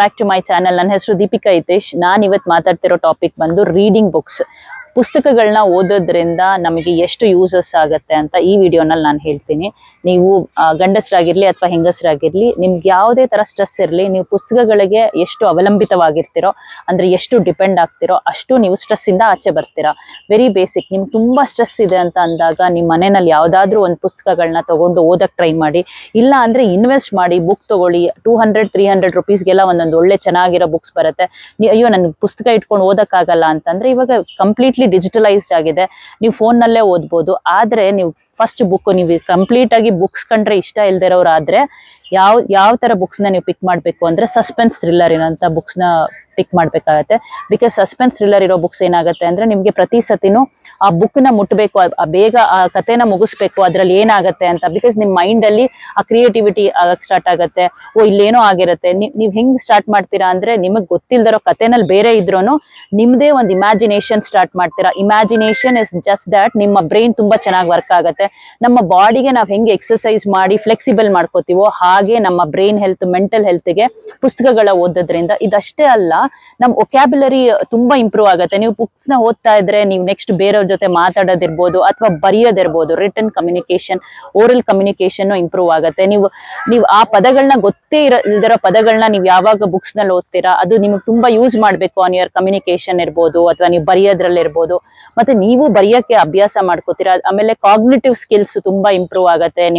Back to my channel. ನನ್ನ ಹೆಸರು ದೀಪಿಕಾ ಹಿತೇಶ್. ನಾನು ಇವತ್ತು ಮಾತಾಡ್ತಿರೋ ಟಾಪಿಕ್ ಬಂದು ರೀಡಿಂಗ್ ಬುಕ್ಸ್. ಪುಸ್ತಕಗಳನ್ನ ಓದೋದ್ರಿಂದ ನಮಗೆ ಎಷ್ಟು ಯೂಸಸ್ ಆಗುತ್ತೆ ಅಂತ ಈ ವಿಡಿಯೋನಲ್ಲಿ ನಾನು ಹೇಳ್ತೀನಿ. ನೀವು ಗಂಡಸರಾಗಿರ್ಲಿ ಅಥವಾ ಹೆಂಗಸರಾಗಿರ್ಲಿ, ನಿಮ್ಗೆ ಯಾವುದೇ ಥರ ಸ್ಟ್ರೆಸ್ ಇರಲಿ, ನೀವು ಪುಸ್ತಕಗಳಿಗೆ ಎಷ್ಟು ಅವಲಂಬಿತವಾಗಿರ್ತೀರೋ, ಅಂದರೆ ಎಷ್ಟು ಡಿಪೆಂಡ್ ಆಗ್ತಿರೋ ಅಷ್ಟು ನೀವು ಸ್ಟ್ರೆಸ್ಸಿಂದ ಆಚೆ ಬರ್ತೀರಾ. Very basic. ನಿಮ್ಗೆ ತುಂಬ ಸ್ಟ್ರೆಸ್ ಇದೆ ಅಂತ ಅಂದಾಗ ನಿಮ್ಮ ಮನೆಯಲ್ಲಿ ಯಾವುದಾದ್ರೂ ಒಂದು ಪುಸ್ತಕಗಳನ್ನ ತೊಗೊಂಡು ಓದಕ್ಕೆ ಟ್ರೈ ಮಾಡಿ. ಇಲ್ಲ ಅಂದರೆ ಇನ್ವೆಸ್ಟ್ ಮಾಡಿ, ಬುಕ್ ತೊಗೊಳ್ಳಿ. 200-300 ರುಪೀಸ್ಗೆಲ್ಲ ಒಂದೊಂದು ಒಳ್ಳೆ ಚೆನ್ನಾಗಿರೋ ಬುಕ್ಸ್ ಬರುತ್ತೆ. ಅಯ್ಯೋ ನನಗೆ ಪುಸ್ತಕ ಇಟ್ಕೊಂಡು ಓದೋಕ್ಕಾಗಲ್ಲ ಅಂತಂದರೆ, ಇವಾಗ ಕಂಪ್ಲೀಟ್ಲಿ ಡಿಜಿಟಲೈಸ್ಡ್ ಆಗಿದೆ, ನೀವು ಫೋನ್ನಲ್ಲೇ ಓದ್ಬೋದು. ಆದರೆ ನೀವು ಫಸ್ಟ್ ಬುಕ್, ನೀವು ಕಂಪ್ಲೀಟ್ ಆಗಿ ಬುಕ್ಸ್ ಕಂಡ್ರೆ ಇಷ್ಟ ಇಲ್ದಿರೋರಾದ್ರೆ ಯಾವ ಥರ ಬುಕ್ಸ್ನ ನೀವು ಪಿಕ್ ಮಾಡಬೇಕು ಅಂದರೆ, ಸಸ್ಪೆನ್ಸ್ ಥ್ರಿಲ್ಲರ್ ಇರೋಂಥ ಬುಕ್ಸ್ನ ಪಿಕ್ ಮಾಡಬೇಕಾಗತ್ತೆ. ಬಿಕಾಸ್ ಸಸ್ಪೆನ್ಸ್ ಥ್ರಿಲ್ಲರ್ ಇರೋ ಬುಕ್ಸ್ ಏನಾಗುತ್ತೆ ಅಂದರೆ, ನಿಮಗೆ ಪ್ರತಿ ಸತಿನೂ ಆ ಬುಕ್ನ ಮುಟ್ಟಬೇಕು, ಬೇಗ ಆ ಕಥೆನ ಮುಗಿಸ್ಬೇಕು, ಅದರಲ್ಲಿ ಏನಾಗುತ್ತೆ ಅಂತ. ಬಿಕಾಸ್ ನಿಮ್ಮ ಮೈಂಡಲ್ಲಿ ಆ ಕ್ರಿಯೇಟಿವಿಟಿ ಆಗಕ್ಕೆ ಸ್ಟಾರ್ಟ್ ಆಗುತ್ತೆ. ಇಲ್ಲೇನೋ ಆಗಿರುತ್ತೆ. ನೀವು ಹೆಂಗೆ ಸ್ಟಾರ್ಟ್ ಮಾಡ್ತೀರಾ ಅಂದರೆ, ನಿಮಗೆ ಗೊತ್ತಿಲ್ದಿರೋ ಕಥೆನಲ್ಲಿ ಬೇರೆ ಇದ್ರೂ ನಿಮ್ಮದೇ ಒಂದು ಇಮ್ಯಾಜಿನೇಷನ್ ಸ್ಟಾರ್ಟ್ ಮಾಡ್ತೀರಾ. Imagination is just that. ನಿಮ್ಮ ಬ್ರೈನ್ ತುಂಬ ಚೆನ್ನಾಗಿ ವರ್ಕ್ ಆಗುತ್ತೆ. ನಮ್ಮ ಬಾಡಿಗೆ ನಾವು ಹೆಂಗೆ ಎಕ್ಸಸೈಸ್ ಮಾಡಿ ಫ್ಲೆಕ್ಸಿಬಲ್ ಮಾಡ್ಕೋತೀವೋ, ಹಾಗೆ ನಮ್ಮ ಬ್ರೈನ್ ಹೆಲ್ತ್, ಮೆಂಟಲ್ ಹೆಲ್ತ್ಗೆ ಪುಸ್ತಕಗಳ ಓದೋದ್ರಿಂದ ಇದಷ್ಟೇ ಅಲ್ಲ, ನಮ್ಮ ವೊಕ್ಯಾಬ್ಯುಲರಿ ತುಂಬಾ ಇಂಪ್ರೂವ್ ಆಗುತ್ತೆ. ನೀವು ಬುಕ್ಸ್ ನ ಓದ್ತಾ ಇದ್ರೆ, ನೀವು ನೆಕ್ಸ್ಟ್ ಬೇರೆಯವ್ರ ಜೊತೆ ಮಾತಾಡೋದಿರ್ಬೋದು ಅಥವಾ ಬರೆಯೋದಿರ್ಬೋದು, written communication, oral communication improve ಆಗುತ್ತೆ. ನೀವು ಆ ಪದಗಳನ್ನ ಗೊತ್ತೇ ಇಲ್ದಿರೋ ಪದಗಳನ್ನ ನೀವು ಯಾವಾಗ ಬುಕ್ಸ್ ನಲ್ಲಿ ಓದ್ತೀರಾ, ಅದು ನಿಮಗೆ ತುಂಬಾ ಯೂಸ್ ಮಾಡಬೇಕು ಆನ್ ಯುವರ್ ಕಮ್ಯುನಿಕೇಶನ್ ಇರ್ಬೋದು, ಅಥವಾ ನೀವು ಬರೆಯೋದ್ರಲ್ಲಿ ಇರ್ಬೋದು. ಮತ್ತೆ ನೀವು ಬರೆಯೋಕ್ಕೆ ಅಭ್ಯಾಸ ಮಾಡ್ಕೋತೀರಾ. ಆಮೇಲೆ ಕಾಗ್ನಿಟಿವ್ ಸ್ಕಿಲ್ಸ್ ತುಂಬಾ ಇಂಪ್ರೂವ್ ಆಗುತ್ತೆ.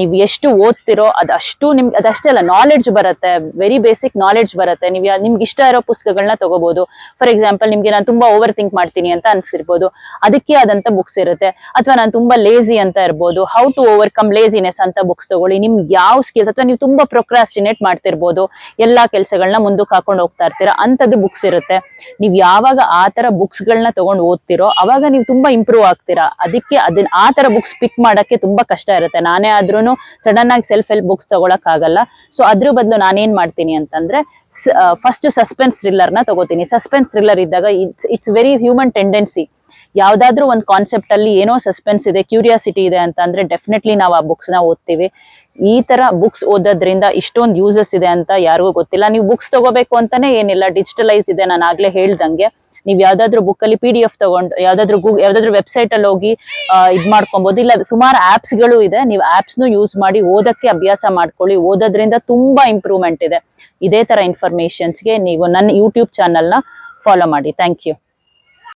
ನೀವು ಎಷ್ಟು ಓದ್ತಿರೋ ಅದಷ್ಟು ನಿಮ್ಗೆ, ಅದಷ್ಟೇ ಅಲ್ಲ, ನಾಲೆಡ್ಜ್ ಬರುತ್ತೆ. ವೆರಿ ಬೇಸಿಕ್ ನಾಲೆಡ್ಜ್ ಬರುತ್ತೆ. ನಿಮ್ಗೆ ಇಷ್ಟ ಇರೋ ಪುಸ್ತಕಗಳನ್ನ ತಗೋಬಹುದು. ಫಾರ್ ಎಕ್ಸಾಂಪಲ್, ನಿಮ್ಗೆ ನಾನು ತುಂಬಾ ಓವರ್ ಥಿಂಕ್ ಮಾಡ್ತೀನಿ ಅಂತ ಅನ್ಸಿರ್ಬೋದು, ಅದಕ್ಕೆ ಆದಂತ ಬುಕ್ಸ್ ಇರುತ್ತೆ. ಅಥವಾ ನಾನು ತುಂಬಾ ಲೇಜಿ ಅಂತ ಇರ್ಬೋದು, ಹೌ ಟು ಓವರ್ಕಮ್ ಲೇಜಿನೆಸ್ ಅಂತ ಬುಕ್ಸ್ ತಗೊಳ್ಳಿ. ನಿಮ್ಗೆ ಯಾವ ಸ್ಕಿಲ್ಸ್, ಅಥವಾ ನೀವು ತುಂಬಾ ಪ್ರೊಕ್ರಾಸ್ಟಿನೇಟ್ ಮಾಡ್ತಿರ್ಬೋದು, ಎಲ್ಲಾ ಕೆಲಸಗಳನ್ನ ಮುಂದಕ್ಕೆ ಹಾಕೊಂಡು ಹೋಗ್ತಾ ಇರ್ತೀರಾ, ಅಂತದ್ದು ಬುಕ್ಸ್ ಇರುತ್ತೆ. ನೀವು ಯಾವಾಗ ಆ ತರ ಬುಕ್ಸ್ ಗಳನ್ನ ತಗೊಂಡು ಓದ್ತಿರೋ, ಅವಾಗ ನೀವು ತುಂಬಾ ಇಂಪ್ರೂವ್ ಆಗ್ತೀರಾ. ಅದಕ್ಕೆ ಆ ತರ ಬುಕ್ಸ್ ಪಿಕ್ ಮಾಡಕ್ಕೆ ತುಂಬಾ ಕಷ್ಟ ಇರುತ್ತೆ. ನಾನೇ ಆದ್ರೂ ಸಡನ್ ಆಗಿ ಸೆಲ್ಫ್ ಹೆಲ್ಪ್ ಬುಕ್ಸ್ ತಗೊಳಕ್ ಆಗಲ್ಲ. ಸೊ ಅದ್ರ ಬದಲು ನಾನೇನ್ ಮಾಡ್ತೀನಿ ಅಂತಂದ್ರೆ, ಫಸ್ಟ್ ಸಸ್ಪೆನ್ಸ್ ಥ್ರಿಲ್ಲರ್ ನ ತಗೋತೀನಿ. ಸಸ್ಪೆನ್ಸ್ ಥ್ರಿಲ್ಲರ್ ಇದ್ದಾಗ ಇಟ್ಸ್ ವೆರಿ ಹ್ಯೂಮನ್ ಟೆಂಡೆನ್ಸಿ. ಯಾವ್ದಾದ್ರು ಒಂದು ಕಾನ್ಸೆಪ್ಟ್ ಅಲ್ಲಿ ಏನೋ ಸಸ್ಪೆನ್ಸ್ ಇದೆ, ಕ್ಯೂರಿಯಾಸಿಟಿ ಇದೆ ಅಂತ ಅಂದ್ರೆ ಡೆಫಿನೆಟ್ಲಿ ನಾವು ಆ ಬುಕ್ಸ್ ನ ಓದ್ತೀವಿ. ಈ ತರ ಬುಕ್ಸ್ ಓದೋದ್ರಿಂದ ಇಷ್ಟೊಂದು ಯೂಸಸ್ ಇದೆ ಅಂತ ಯಾರಿಗೂ ಗೊತ್ತಿಲ್ಲ. ನೀವು ಬುಕ್ಸ್ ತಗೋಬೇಕು ಅಂತಾನೆ ಏನಿಲ್ಲ, ಡಿಜಿಟಲೈಸ್ ಇದೆ. ನಾನು ಆಗ್ಲೇ ಹೇಳ್ದಂಗೆ, ನೀವು ಯಾವ್ದಾದ್ರು ಬುಕ್ ಅಲ್ಲಿ PDF ತಗೊಂಡು ಯಾವ್ದಾದ್ರು ವೆಬ್ಸೈಟ್ ಅಲ್ಲಿ ಹೋಗಿ ಇದ್ ಮಾಡ್ಕೊಬಹುದು. ಇಲ್ಲ, ಸುಮಾರು ಆಪ್ಸ್ ಗಳು ಇದೆ, ನೀವು ಆಪ್ಸ್ ನು ಯೂಸ್ ಮಾಡಿ ಓದಕ್ಕೆ ಅಭ್ಯಾಸ ಮಾಡ್ಕೊಳ್ಳಿ. ಓದೋದ್ರಿಂದ ತುಂಬಾ ಇಂಪ್ರೂವ್ಮೆಂಟ್ ಇದೆ. ಇದೇ ತರ ಇನ್ಫಾರ್ಮೇಶನ್ಸ್ಗೆ ನೀವು ನನ್ನ ಯೂಟ್ಯೂಬ್ ಚಾನಲ್ ನ ಫಾಲೋ ಮಾಡಿ. Thank you.